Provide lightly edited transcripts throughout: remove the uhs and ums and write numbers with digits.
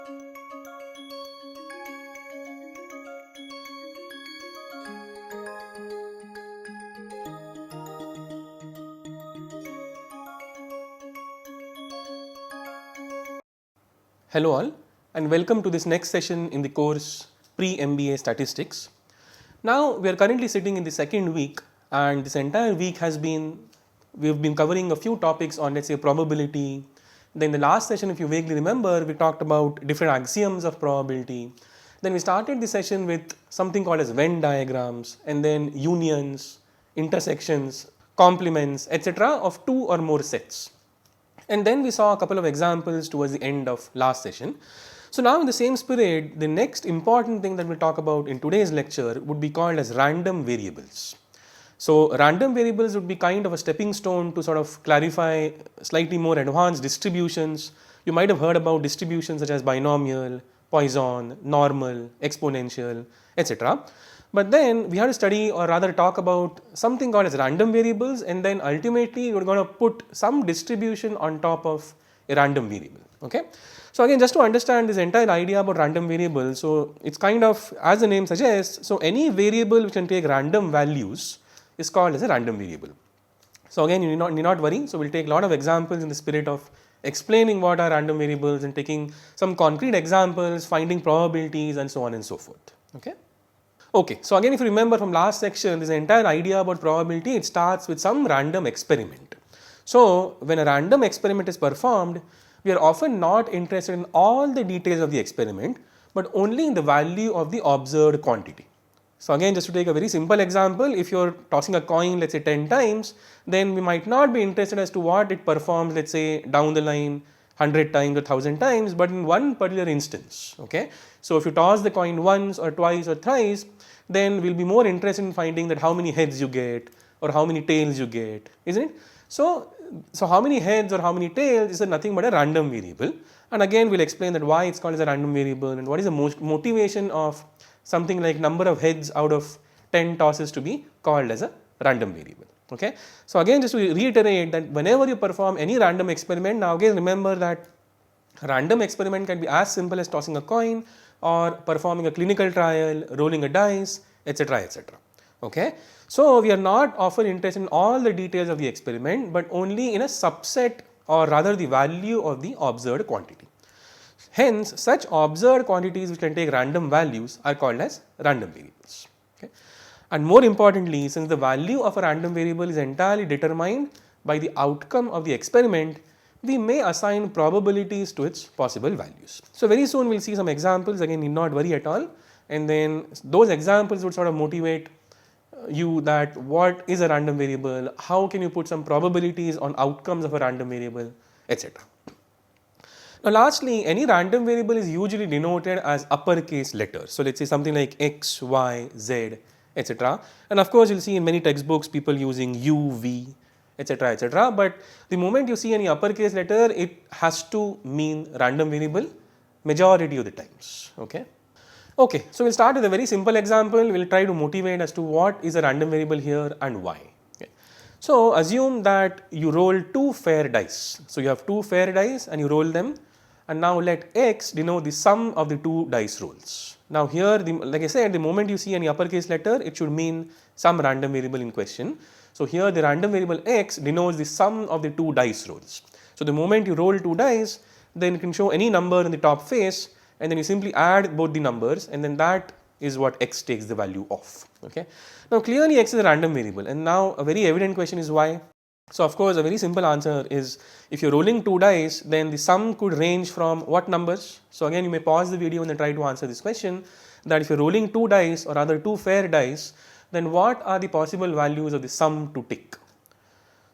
Hello all and welcome to this next session in the course Pre-MBA Statistics. Now we are currently sitting in the second week, and this entire week we have been covering a few topics on, let's say, probability. Then the last session, if you vaguely remember, we talked about different axioms of probability. Then we started the session with something called as Venn diagrams, and then unions, intersections, complements, etc. of two or more sets. And then we saw a couple of examples towards the end of last session. So now in the same spirit, the next important thing that we'll talk about in today's lecture would be called as random variables. So random variables would be kind of a stepping stone to sort of clarify slightly more advanced distributions. You might have heard about distributions such as binomial, Poisson, normal, exponential, etc. But then we have to study, or rather talk about, something called as random variables, and then ultimately we're going to put some distribution on top of a random variable. Okay. So again, just to understand this entire idea about random variables, so it's kind of, as the name suggests, so any variable which can take random values is called as a random variable. So again, you need not worry. So we'll take a lot of examples in the spirit of explaining what are random variables and taking some concrete examples, finding probabilities and so on and so forth. Okay. Okay, so again, if you remember from last section, this entire idea about probability, it starts with some random experiment. So when a random experiment is performed, we are often not interested in all the details of the experiment, but only in the value of the observed quantity. So again, just to take a very simple example, if you are tossing a coin, let's say 10 times, then we might not be interested as to what it performs, let's say down the line 100 times or 1000 times, but in one particular instance. Okay. So if you toss the coin once or twice or thrice, then we'll be more interested in finding that how many heads you get or how many tails you get, isn't it? So how many heads or how many tails is nothing but a random variable, and again we'll explain that why it's called as a random variable and what is the motivation of something like number of heads out of 10 tosses to be called as a random variable. Okay. So again, just to reiterate that whenever you perform any random experiment, now again remember that random experiment can be as simple as tossing a coin or performing a clinical trial, rolling a dice, etc., etc. Okay. So we are not often interested in all the details of the experiment, but only in a subset, or rather the value of the observed quantity. Hence, such observed quantities which can take random values are called as random variables. Okay. And more importantly, since the value of a random variable is entirely determined by the outcome of the experiment, we may assign probabilities to its possible values. So very soon we'll see some examples, again need not worry at all, and then those examples would sort of motivate you that what is a random variable, how can you put some probabilities on outcomes of a random variable, etc. Now lastly, any random variable is usually denoted as uppercase letters. So let's say something like X, Y, Z, etc. And of course you'll see in many textbooks people using U, V, etc., etc. But the moment you see any uppercase letter, it has to mean random variable majority of the times. Okay. Okay, so we'll start with a very simple example. We'll try to motivate as to what is a random variable here and why. Okay. So assume that you roll two fair dice. So you have two fair dice and you roll them, and now let X denote the sum of the two dice rolls. Now here, like I said, the moment you see any uppercase letter, it should mean some random variable in question. So here the random variable X denotes the sum of the two dice rolls. So the moment you roll two dice, then you can show any number in the top face, and then you simply add both the numbers, and then that is what X takes the value of. Okay. Now clearly X is a random variable, and now a very evident question is why. So of course a very simple answer is, if you're rolling two dice, then the sum could range from what numbers? So again you may pause the video and then try to answer this question, that if you're rolling two dice, or rather two fair dice, then what are the possible values of the sum to take?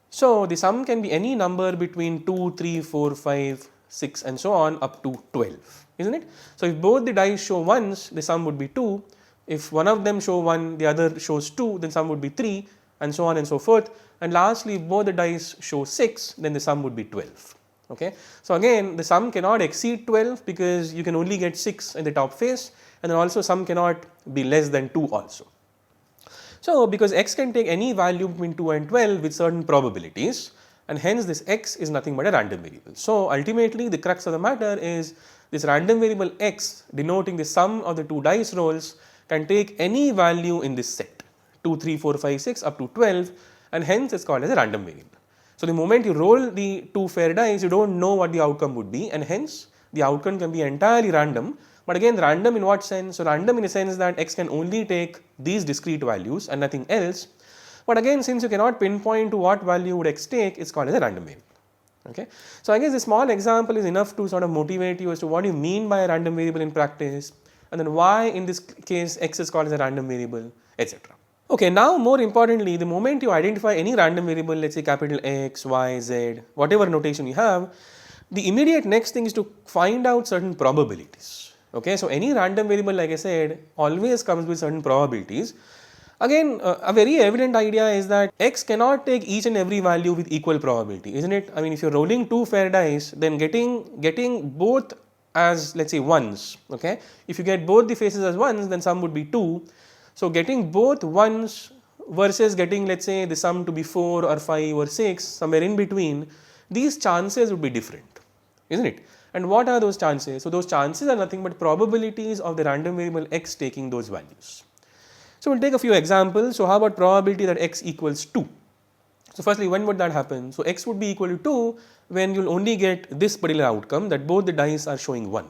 So the sum can be any number between 2, 3, 4, 5, 6 and so on up to 12, isn't it? So if both the dice show 1s, the sum would be 2. If one of them show 1, the other shows 2, then sum would be 3 and so on and so forth. And lastly, if both the dice show 6, then the sum would be 12. Okay. So again, the sum cannot exceed 12 because you can only get 6 in the top face, and then also sum cannot be less than 2 also. So because X can take any value between 2 and 12 with certain probabilities, and hence this X is nothing but a random variable. So ultimately the crux of the matter is this random variable x denoting the sum of the two dice rolls can take any value in this set 2, 3, 4, 5, 6 up to 12, and hence it's called as a random variable. So the moment you roll the two fair dice, you don't know what the outcome would be, and hence the outcome can be entirely random. But again, random in what sense? So random in the sense that x can only take these discrete values and nothing else. But again, since you cannot pinpoint to what value would x take, it's called as a random variable. Okay. So I guess a small example is enough to sort of motivate you as to what you mean by a random variable in practice, and then why in this case x is called as a random variable, etc. Okay, now more importantly, the moment you identify any random variable, let's say capital X, Y, Z, whatever notation you have, the immediate next thing is to find out certain probabilities. Okay, so any random variable, like I said, always comes with certain probabilities. Again, a very evident idea is that x cannot take each and every value with equal probability, isn't it? I mean, if you're rolling two fair dice, then getting both as, let's say, ones. Okay, if you get both the faces as ones, then sum would be 2. So getting both ones versus getting, let's say, the sum to be 4 or 5 or 6, somewhere in between, these chances would be different, isn't it? And what are those chances? So those chances are nothing but probabilities of the random variable x taking those values. So we'll take a few examples. So how about probability that x equals 2? So firstly, when would that happen? So x would be equal to 2 when you'll only get this particular outcome, that both the dice are showing 1.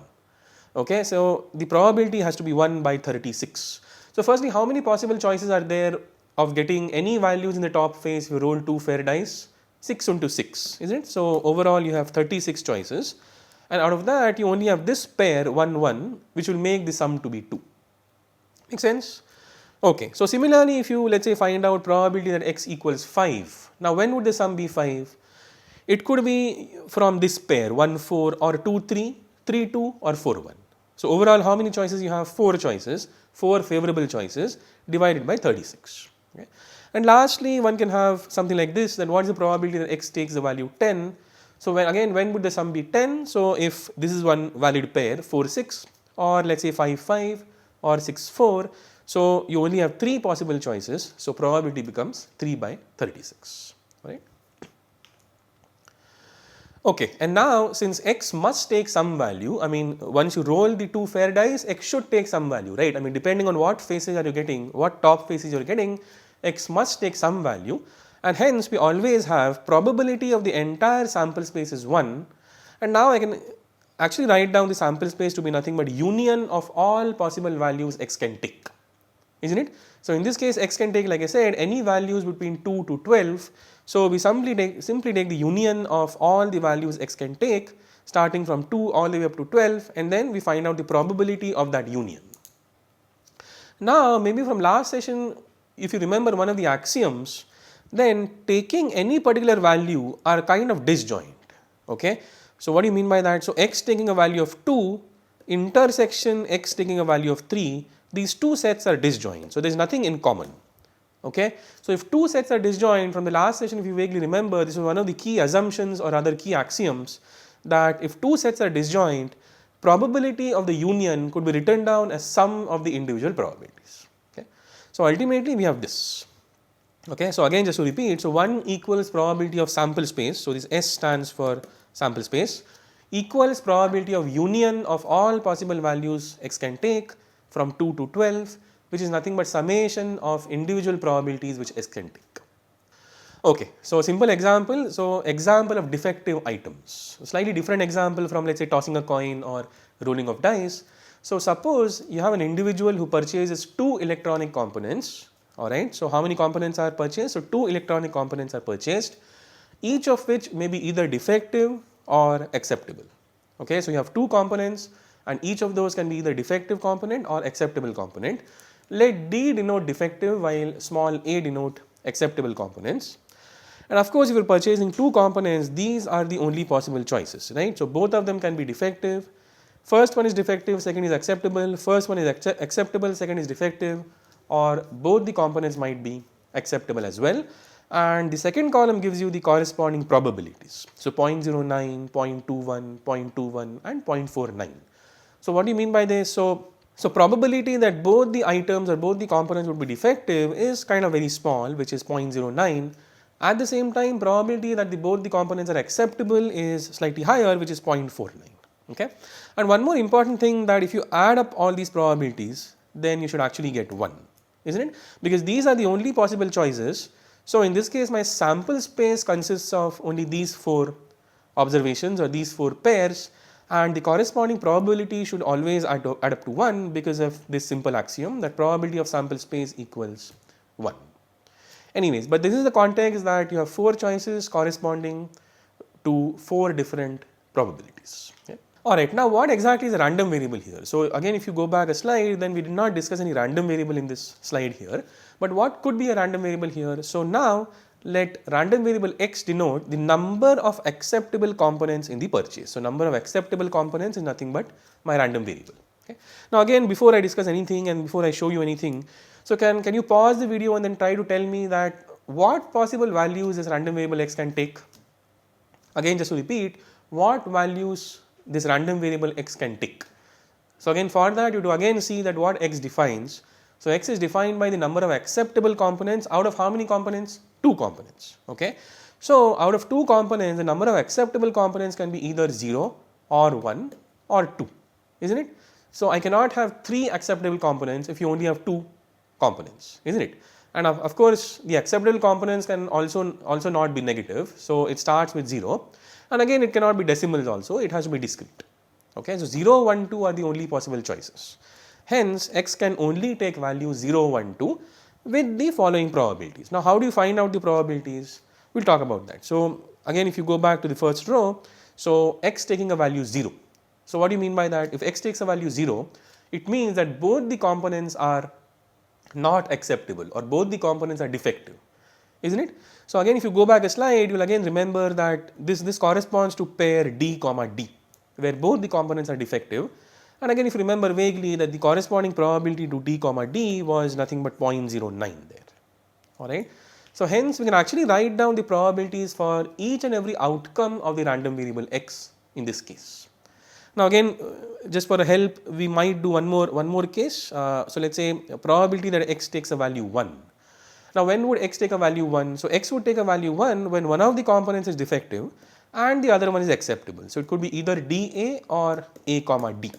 Okay, so the probability has to be 1 by 36. So firstly, how many possible choices are there of getting any values in the top face if you roll two fair dice? 6 into 6, isn't it? So overall you have 36 choices, and out of that you only have this pair 1, 1, which will make the sum to be 2. Make sense? Okay, so similarly, if you, let's say, find out probability that x equals 5, now when would the sum be 5? It could be from this pair 1, 4 or 2, 3, 3, 2 or 4, 1. So overall, how many choices you have? 4 choices, 4 favorable choices divided by 36. Okay. And lastly, one can have something like this, that what is the probability that x takes the value 10? So when would the sum be 10? So if this is one valid pair, 4, 6, or let's say 5, 5 or 6, 4, so you only have 3 possible choices, so probability becomes 3 by 36, right? Okay, and now since x must take some value, I mean, once you roll the two fair dice, x should take some value, right? I mean, depending on what faces are you getting, what top faces you're getting, x must take some value, and hence we always have probability of the entire sample space is 1, and now I can actually write down the sample space to be nothing but union of all possible values x can take, isn't it? So in this case, x can take, like I said, any values between 2 to 12. So we simply take the union of all the values x can take, starting from 2 all the way up to 12, and then we find out the probability of that union. Now maybe from last session, if you remember one of the axioms, then taking any particular value are kind of disjoint. Okay, so what do you mean by that? So x taking a value of 2, intersection x taking a value of 3, these two sets are disjoint, so there is nothing in common. Okay, so if two sets are disjoint, from the last session if you vaguely remember, this was one of the key assumptions or other key axioms, that if two sets are disjoint, probability of the union could be written down as sum of the individual probabilities. Okay, so ultimately we have this. Okay, so again just to repeat, so 1 equals probability of sample space, so this S stands for sample space, equals probability of union of all possible values x can take from 2 to 12, which is nothing but summation of individual probabilities which x can take. Okay, so simple example, so example of defective items, slightly different example from, let's say, tossing a coin or rolling of dice. So suppose you have an individual who purchases 2 electronic components, alright, so how many components are purchased? So 2 electronic components are purchased, each of which may be either defective or acceptable. Okay, so you have 2 components and each of those can be either defective component or acceptable component. Let D denote defective while small a denote acceptable components. And of course, if you are purchasing 2 components, these are the only possible choices, right? So both of them can be defective. First one is defective, second is acceptable. First one is acceptable, second is defective, or both the components might be acceptable as well. And the second column gives you the corresponding probabilities. So 0.09, 0.21, 0.21 and 0.49. So what do you mean by this? So probability that both the items or both the components would be defective is kind of very small, which is 0.09. At the same time, probability that both the components are acceptable is slightly higher, which is 0.49. Okay. And one more important thing, that if you add up all these probabilities, then you should actually get 1, isn't it? Because these are the only possible choices. So in this case, my sample space consists of only these 4 observations or these 4 pairs, and the corresponding probability should always add up to 1 because of this simple axiom that probability of sample space equals 1. Anyways, but this is the context that you have 4 choices corresponding to 4 different probabilities. Okay. Alright, now what exactly is a random variable here? So again, if you go back a slide, then we did not discuss any random variable in this slide here, but what could be a random variable here? So now let random variable x denote the number of acceptable components in the purchase. So number of acceptable components is nothing but my random variable. Okay. Now again, before I discuss anything and before I show you anything, so can you pause the video and then try to tell me that what possible values this random variable x can take? Again, just to repeat, what values this random variable x can take. So again, for that you do again see that what x defines. So x is defined by the number of acceptable components out of how many components? 2 components. Okay. So out of 2 components, the number of acceptable components can be either 0 or 1 or 2, isn't it? So I cannot have 3 acceptable components if you only have 2 components, isn't it? And of course, the acceptable components can also not be negative. So it starts with 0. And again, it cannot be decimals also, it has to be discrete. Okay, so 0, 1, 2 are the only possible choices. Hence, x can only take value 0, 1, 2 with the following probabilities. Now, how do you find out the probabilities? We'll talk about that. So, again, if you go back to the first row, so x taking a value 0. So, what do you mean by that? If x takes a value 0, it means that both the components are not acceptable or both the components are defective, isn't it? So again, if you go back a slide, you will again remember that this corresponds to pair D comma D, where both the components are defective. And again, if you remember vaguely that the corresponding probability to D comma D was nothing but 0.09 there. Alright. So hence we can actually write down the probabilities for each and every outcome of the random variable x in this case. Now again, just for a help, we might do one more case. So let's say a probability that x takes a value 1. Now when would x take a value 1? So x would take a value 1 when one of the components is defective and the other one is acceptable. So it could be either dA or A comma D.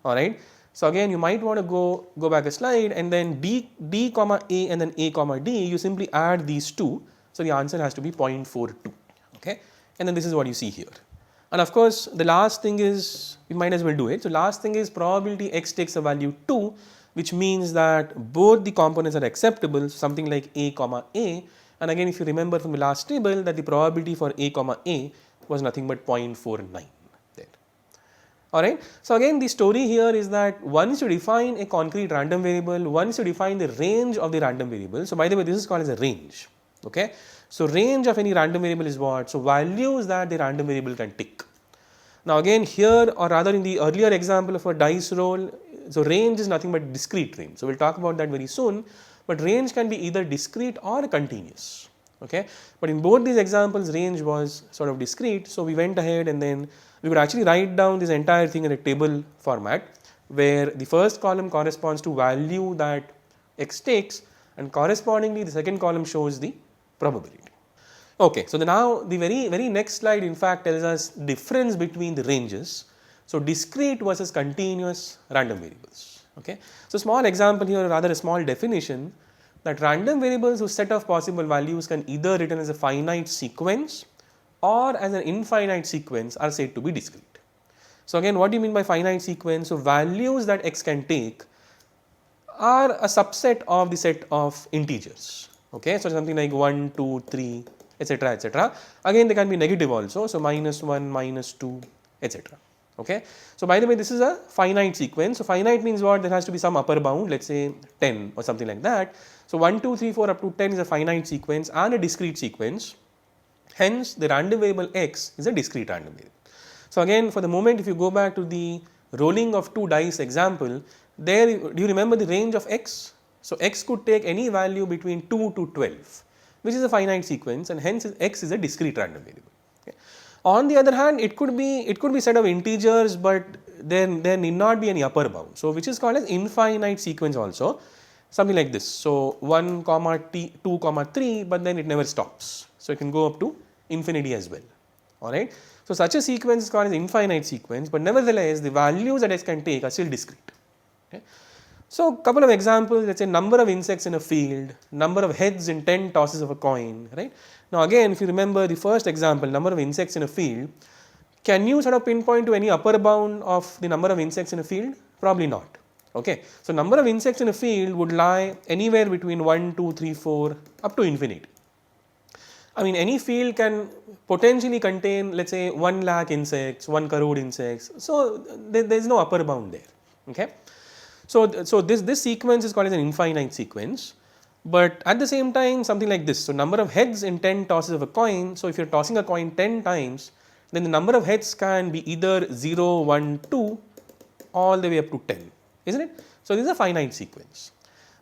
Alright. So again, you might want to go back a slide, and then D comma A and then A comma D, you simply add these two. So the answer has to be 0.42. Okay. And then this is what you see here. And of course, the last thing is, we might as well do it. So last thing is probability x takes a value 2, which means that both the components are acceptable, something like A comma A. And again, if you remember from the last table, that the probability for A comma A was nothing but 0.49 there. Alright. So again, the story here is that once you define a concrete random variable, once you define the range of the random variable. So by the way, this is called as a range. Okay. So range of any random variable is what? So values that the random variable can take. Now again, here, or rather in the earlier example of a dice roll, so range is nothing but discrete range. So we'll talk about that very soon, but range can be either discrete or continuous. Okay. But in both these examples, range was sort of discrete. So we went ahead and then we could actually write down this entire thing in a table format, where the first column corresponds to value that x takes, and correspondingly the second column shows the probability. Okay, so now the very next slide in fact tells us difference between the ranges. So discrete versus continuous random variables. Okay, so small example here, or rather a small definition, that random variables whose set of possible values can either written as a finite sequence or as an infinite sequence are said to be discrete. So again, what do you mean by finite sequence? So values that x can take are a subset of the set of integers. Okay, so something like 1, 2, 3, etc., etc. Again, they can be negative also. So minus 1, minus 2, etc. Okay. So by the way, this is a finite sequence. So finite means what? There has to be some upper bound, let's say 10 or something like that. So 1, 2, 3, 4 up to 10 is a finite sequence and a discrete sequence. Hence, the random variable x is a discrete random variable. So again, for the moment, if you go back to the rolling of 2 dice example, there, do you remember the range of x? So x could take any value between 2 to 12, which is a finite sequence, and hence x is a discrete random variable. Okay. On the other hand, it could be set of integers, but there need not be any upper bound. So which is called as infinite sequence also, something like this. So 1 comma 2 comma 3, but then it never stops. So it can go up to infinity as well. alright. So such a sequence is called as infinite sequence, but nevertheless the values that x can take are still discrete. Okay. So couple of examples, let's say number of insects in a field, number of heads in 10 tosses of a coin, right. Now again, if you remember the first example, number of insects in a field, can you sort of pinpoint to any upper bound of the number of insects in a field? Probably not. Okay. So number of insects in a field would lie anywhere between 1, 2, 3, 4 up to infinity. I mean, any field can potentially contain, let's say, 1 lakh insects, 1 crore insects. So there is no upper bound there. Okay. So this sequence is called as an infinite sequence, but at the same time something like this. So number of heads in 10 tosses of a coin. So if you're tossing a coin 10 times, then the number of heads can be either 0, 1, 2 all the way up to 10, isn't it? So this is a finite sequence.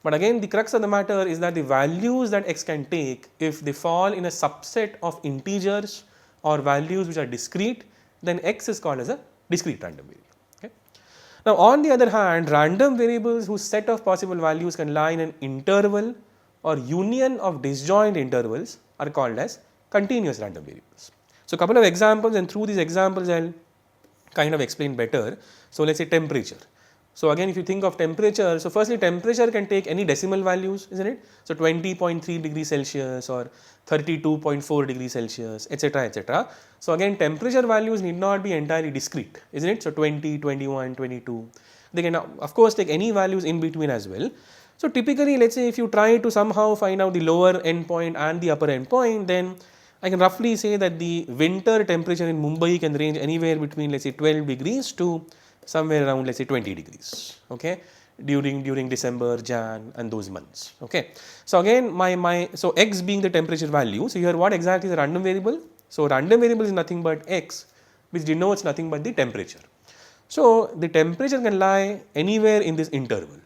But again, the crux of the matter is that the values that x can take, if they fall in a subset of integers or values which are discrete, then x is called as a discrete random variable. Okay. Now on the other hand, random variables whose set of possible values can lie in an interval or union of disjoint intervals are called as continuous random variables. So couple of examples, and through these examples I will kind of explain better. So let's say temperature. So again, if you think of temperature, so firstly temperature can take any decimal values, isn't it? So 20.3 degrees Celsius or 32.4 degrees Celsius, etc., etc. So again, temperature values need not be entirely discrete, isn't it? So 20, 21, 22. They can of course take any values in between as well. So typically, let's say if you try to somehow find out the lower end point and the upper end point, then I can roughly say that the winter temperature in Mumbai can range anywhere between, let's say, 12 degrees to somewhere around, let's say, 20 degrees, okay, during December, Jan and those months, okay. So again, so x being the temperature value, so here what exactly is a random variable? So random variable is nothing but x, which denotes nothing but the temperature. So the temperature can lie anywhere in this interval.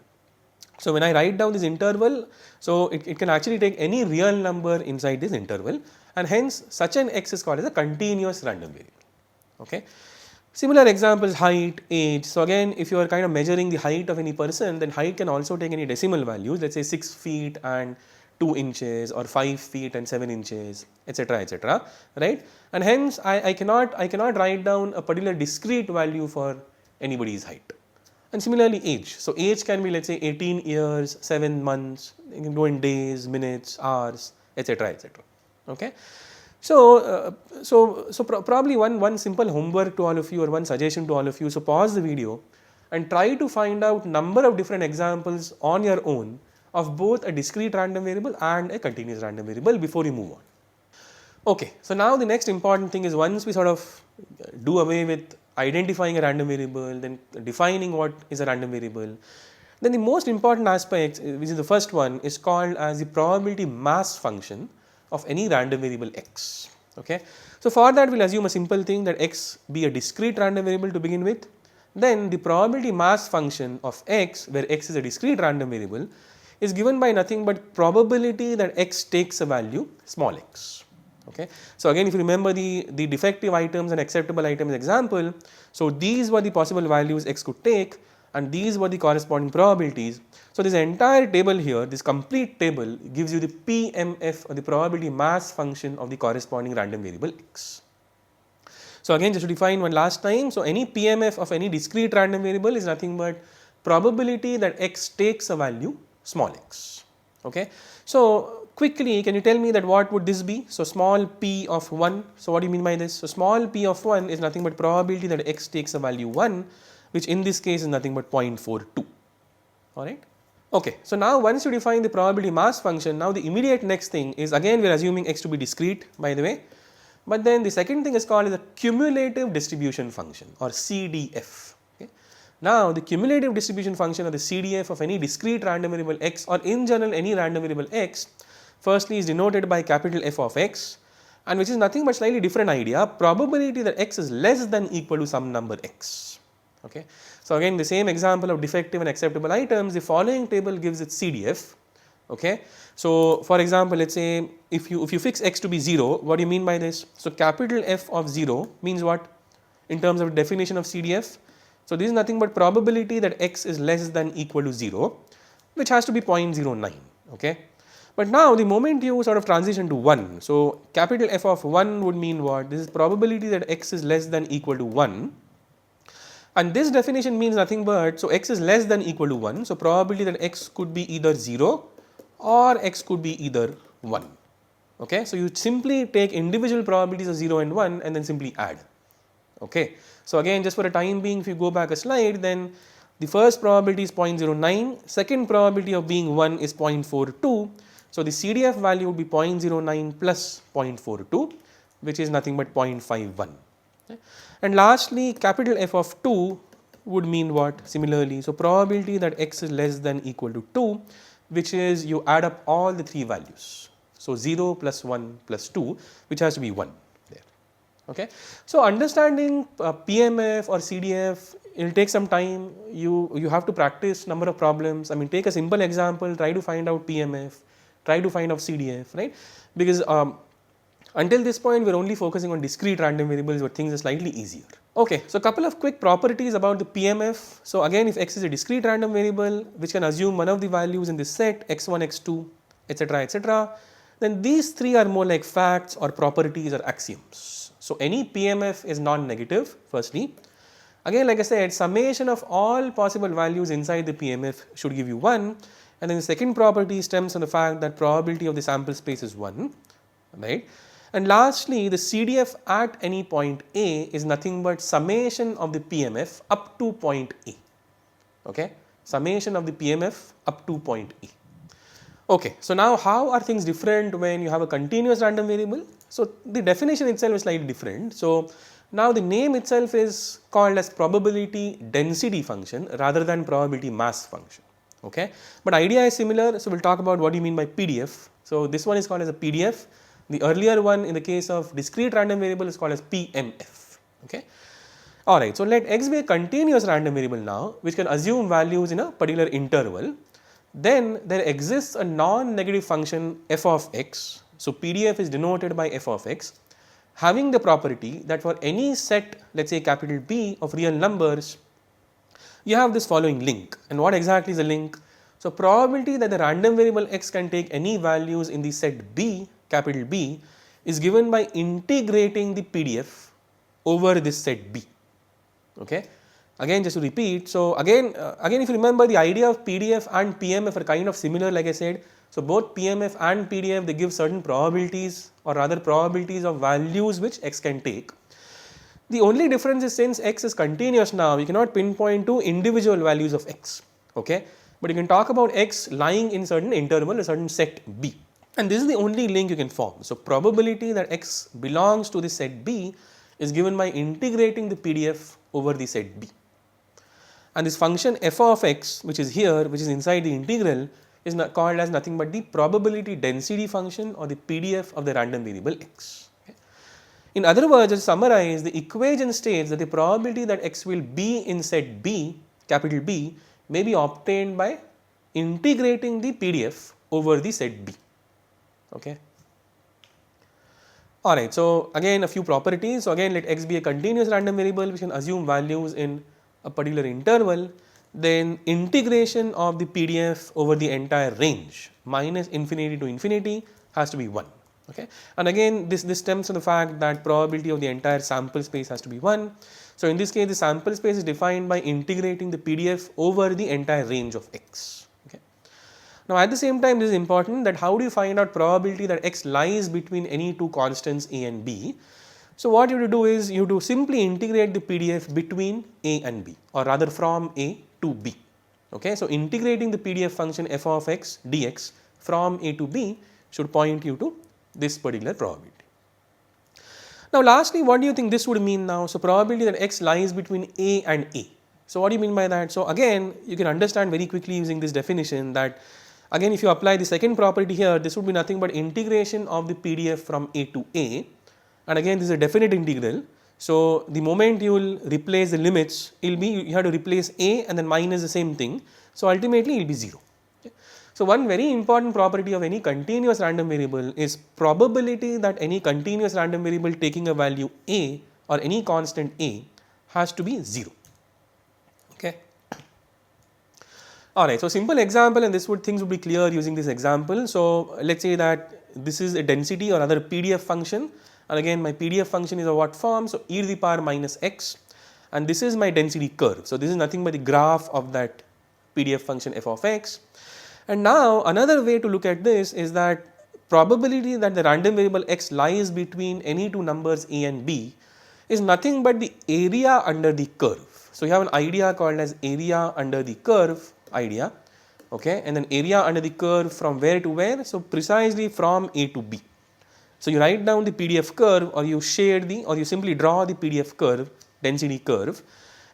So when I write down this interval, so it can actually take any real number inside this interval, and hence such an x is called as a continuous random variable, okay. Similar examples, height, age. So again, if you are kind of measuring the height of any person, then height can also take any decimal values, let's say 6 feet and 2 inches or 5 feet and 7 inches, etc., etc., right. And hence I cannot write down a particular discrete value for anybody's height. And similarly age. So age can be, let's say, 18 years, 7 months, you can go in days, minutes, hours, etc., etc., okay. So, probably one simple homework to all of you, or one suggestion to all of you. So pause the video and try to find out number of different examples on your own of both a discrete random variable and a continuous random variable before you move on. Okay, so now the next important thing is, once we sort of do away with identifying a random variable, then defining what is a random variable, then the most important aspect, which is the first one, is called as the probability mass function of any random variable x, okay. So for that we will assume a simple thing, that x be a discrete random variable to begin with, then the probability mass function of x, where x is a discrete random variable, is given by nothing but probability that x takes a value small x, okay. So again, if you remember the defective items and acceptable items example, so these were the possible values x could take and these were the corresponding probabilities. So this entire table here, this complete table, gives you the PMF, or the probability mass function of the corresponding random variable x. So again, just to define one last time, so any PMF of any discrete random variable is nothing but probability that x takes a value small x, okay. So quickly, can you tell me that what would this be? So small p of 1, so what do you mean by this? So small p of 1 is nothing but probability that x takes a value 1, which in this case is nothing but 0.42, alright. Okay, so now once you define the probability mass function, now the immediate next thing is, again we are assuming x to be discrete, by the way, but then the second thing is called as a cumulative distribution function, or CDF. Okay. Now the cumulative distribution function, or the CDF of any discrete random variable x, or in general any random variable x, firstly is denoted by capital F of x, and which is nothing but slightly different idea, probability that x is less than equal to some number x, okay. So again, the same example of defective and acceptable items, the following table gives its CDF, okay. So for example, let's say if you fix x to be 0, what do you mean by this? So capital F of 0 means what in terms of definition of CDF? So this is nothing but probability that x is less than equal to 0, which has to be 0.09, okay. But now the moment you sort of transition to 1, so capital F of 1 would mean what? This is probability that x is less than equal to 1, and this definition means nothing but, so x is less than equal to 1, so probability that x could be either 0 or x could be either 1. Okay, so you simply take individual probabilities of 0 and 1 and then simply add. Okay, so again, just for a time being, if you go back a slide, then the first probability is 0.09, second probability of being 1 is 0.42, so the CDF value would be 0.09 plus 0.42, which is nothing but 0.51. Okay. And lastly, capital F of 2 would mean what? Similarly, so probability that x is less than equal to 2, which is you add up all the three values. So 0 plus 1 plus 2, which has to be 1 there. Okay. So understanding PMF or CDF, it will take some time. You have to practice number of problems. I mean, take a simple example, try to find out PMF, try to find out CDF, right? Because until this point, we are only focusing on discrete random variables where things are slightly easier. Okay, so a couple of quick properties about the PMF. So again, if x is a discrete random variable which can assume one of the values in this set, x1, x2, etc., etc., then these three are more like facts or properties or axioms. So any PMF is non-negative, firstly. Again, like I said, summation of all possible values inside the PMF should give you 1, and then the second property stems from the fact that probability of the sample space is 1, right? And lastly, the CDF at any point A is nothing but summation of the PMF up to point A. Okay, summation of the PMF up to point A. Okay, so now how are things different when you have a continuous random variable? So the definition itself is slightly different. So now the name itself is called as probability density function rather than probability mass function. Okay, but idea is similar. So we'll talk about what do you mean by PDF. So this one is called as a PDF. The earlier one in the case of discrete random variable is called as PMF. Okay. Alright, so let x be a continuous random variable now which can assume values in a particular interval. Then there exists a non-negative function f of x. So PDF is denoted by f of x, having the property that for any set, let's say capital B of real numbers, you have this following link. And what exactly is the link? So probability that the random variable x can take any values in the set B, capital B, is given by integrating the PDF over this set B. Okay. Again, just to repeat, so again if you remember, the idea of PDF and PMF are kind of similar, like I said. So both PMF and PDF, they give certain probabilities or rather probabilities of values which x can take. The only difference is since x is continuous now, you cannot pinpoint to individual values of x. Okay. But you can talk about x lying in certain interval, a certain set B. And this is the only link you can form. So probability that x belongs to the set B is given by integrating the PDF over the set B. And this function f of x, which is here, which is inside the integral, is called as nothing but the probability density function or the PDF of the random variable x. Okay. In other words, to summarize, the equation states that the probability that x will be in set B, capital B, may be obtained by integrating the PDF over the set B. Okay. Alright, so again a few properties. So again, let x be a continuous random variable which can assume values in a particular interval. Then integration of the PDF over the entire range minus infinity to infinity has to be 1. Okay. And again, this stems from the fact that probability of the entire sample space has to be 1. So in this case, the sample space is defined by integrating the PDF over the entire range of x. Okay. Now at the same time, this is important that how do you find out probability that x lies between any two constants a and b? So what you have to do is you have to simply integrate the PDF between a and b, or rather from a to b. Okay, so integrating the PDF function f of x dx from a to b should point you to this particular probability. Now lastly, what do you think this would mean now? So probability that x lies between a and a. So what do you mean by that? So again, you can understand very quickly using this definition that again if you apply the second property here, this would be nothing but integration of the PDF from a to a, and again this is a definite integral. So the moment you will replace the limits, it will be you have to replace a and then minus the same thing. So ultimately it will be 0. Okay. So one very important property of any continuous random variable is probability that any continuous random variable taking a value a or any constant a has to be 0. Okay. Alright, so simple example, and things would be clear using this example. So let's say that this is a density or other PDF function, and again my PDF function is of what form? So e to the power minus x, and this is my density curve. So this is nothing but the graph of that PDF function f of x. And now another way to look at this is that probability that the random variable x lies between any two numbers a and b is nothing but the area under the curve. So you have an idea called as area under the curve idea, okay, and then area under the curve from where to where? So precisely from a to b. So you write down the PDF curve, or you simply draw the PDF curve, density curve,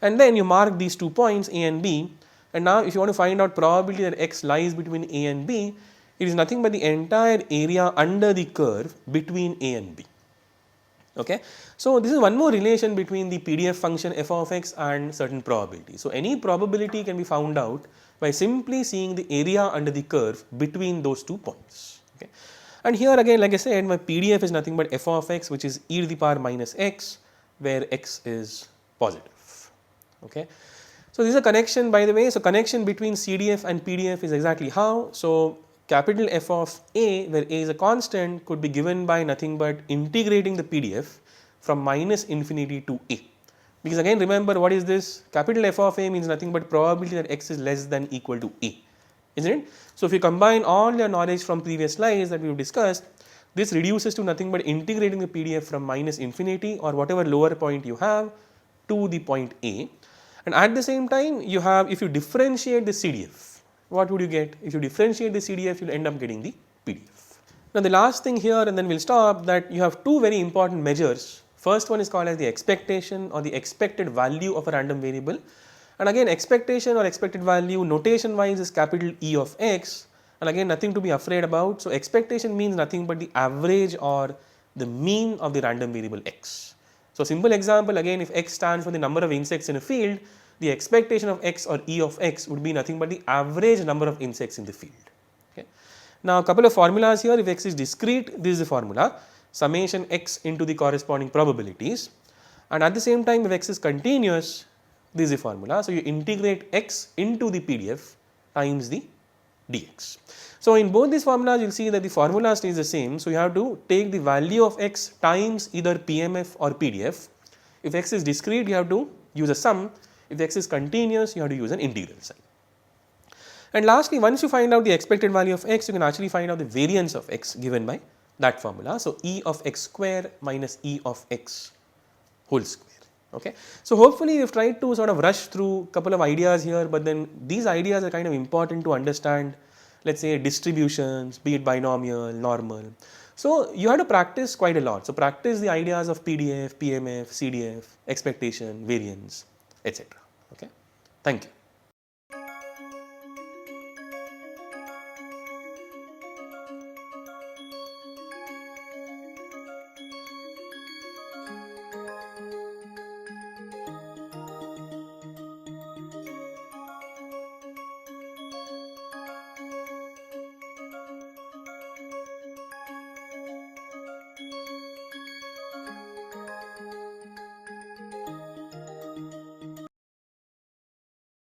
and then you mark these 2 points a and b. And now if you want to find out probability that x lies between a and b, it is nothing but the entire area under the curve between a and b. Okay. So this is one more relation between the PDF function f of x and certain probability. So any probability can be found out by simply seeing the area under the curve between those 2 points. Okay. And here again, like I said, my PDF is nothing but f of x, which is e to the power minus x, where x is positive. Okay. So this is a connection, by the way. So connection between CDF and PDF is exactly how. So capital F of A, where A is a constant, could be given by nothing but integrating the PDF from minus infinity to A. Because again, remember, what is this? Capital F of A means nothing but probability that x is less than equal to A, isn't it? So if you combine all your knowledge from previous slides that we have discussed, this reduces to nothing but integrating the PDF from minus infinity or whatever lower point you have to the point A. And at the same time, you have, if you differentiate the CDF, what would you get? If you differentiate the CDF, you will end up getting the PDF. Now the last thing here, and then we will stop, that you have two very important measures. First one is called as the expectation or the expected value of a random variable. And again, expectation or expected value notation wise is capital E of x, and again nothing to be afraid about. So expectation means nothing but the average or the mean of the random variable x. So simple example, again, if x stands for the number of insects in a field, the expectation of x or E of x would be nothing but the average number of insects in the field. Okay. Now a couple of formulas here. If x is discrete, this is the formula, summation x into the corresponding probabilities, and at the same time if x is continuous, this is the formula. So you integrate x into the PDF times the dx. So in both these formulas, you will see that the formula stays the same. So you have to take the value of x times either PMF or PDF. If x is discrete, you have to use a sum. If x is continuous, you have to use an integral sign. And lastly, once you find out the expected value of x, you can actually find out the variance of x given by that formula. So E of x square minus E of x whole square. Okay. So hopefully we have tried to sort of rush through a couple of ideas here, but then these ideas are kind of important to understand, let's say distributions, be it binomial, normal. So you have to practice quite a lot. So practice the ideas of PDF, PMF, CDF, expectation, variance, etc. Okay. Thank you.